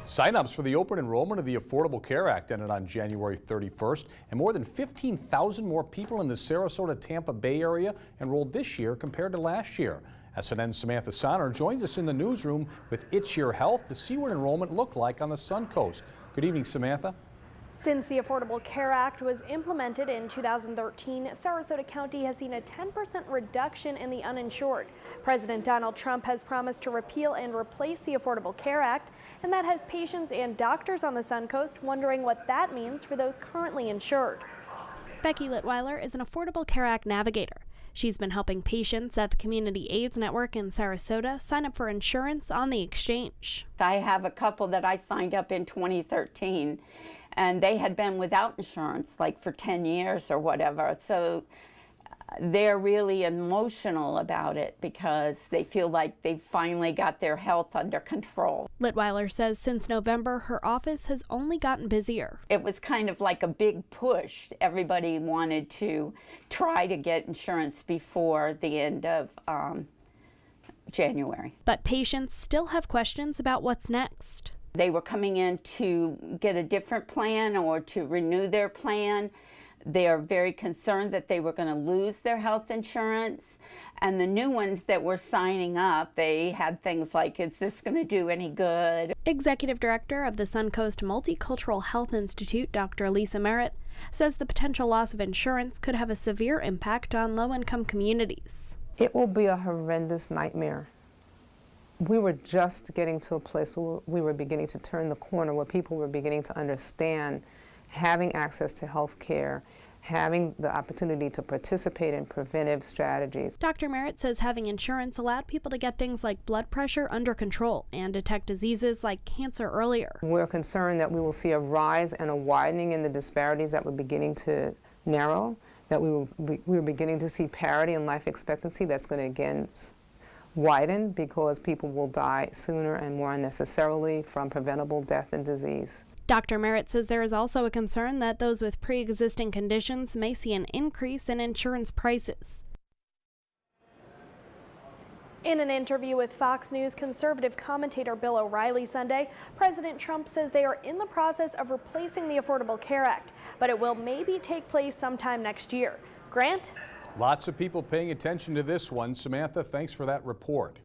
Sign-ups for the open enrollment of the Affordable Care Act ended on January 31st, and more than 15,000 more people in the Sarasota-Tampa Bay area enrolled this year compared to last year. SNN's Samantha Sonner joins us in the newsroom with It's Your Health to see what enrollment looked like on the Suncoast. Good evening, Samantha. Since the Affordable Care Act was implemented in 2013, Sarasota County has seen a 10% reduction in the uninsured. President Donald Trump has promised to repeal and replace the Affordable Care Act, and that has patients and doctors on the Suncoast wondering what that means for those currently insured. Becky Litweiler is an Affordable Care Act navigator. She's been helping patients at the Community AIDS Network in Sarasota sign up for insurance on the exchange. I have a couple that I signed up in 2013, and they had been without insurance like for 10 years or whatever. So they're really emotional about it because they feel like they finally got their health under control. Litweiler says since November, her office has only gotten busier. It was kind of like a big push. Everybody wanted to try to get insurance before the end of January. But patients still have questions about what's next. They were coming in to get a different plan or to renew their plan. They are very concerned that they were going to lose their health insurance. And the new ones that were signing up, they had things like, is this going to do any good? Executive Director of the Suncoast Multicultural Health Institute, Dr. Lisa Merritt, says the potential loss of insurance could have a severe impact on low-income communities. It will be a horrendous nightmare. We were just getting to a place where we were beginning to turn the corner, where people were beginning to understand having access to health care, having the opportunity to participate in preventive strategies. Dr. Merritt says having insurance allowed people to get things like blood pressure under control and detect diseases like cancer earlier. We're concerned that we will see a rise and a widening in the disparities that were beginning to narrow, that we were beginning to see parity in life expectancy that's going to again widen because people will die sooner and more unnecessarily from preventable death and disease. Dr. Merritt says there is also a concern that those with pre-existing conditions may see an increase in insurance prices. In an interview with Fox News conservative commentator Bill O'Reilly Sunday, President Trump says they are in the process of replacing the Affordable Care Act, but it will maybe take place sometime next year. Grant? Lots of people paying attention to this one. Samantha, thanks for that report.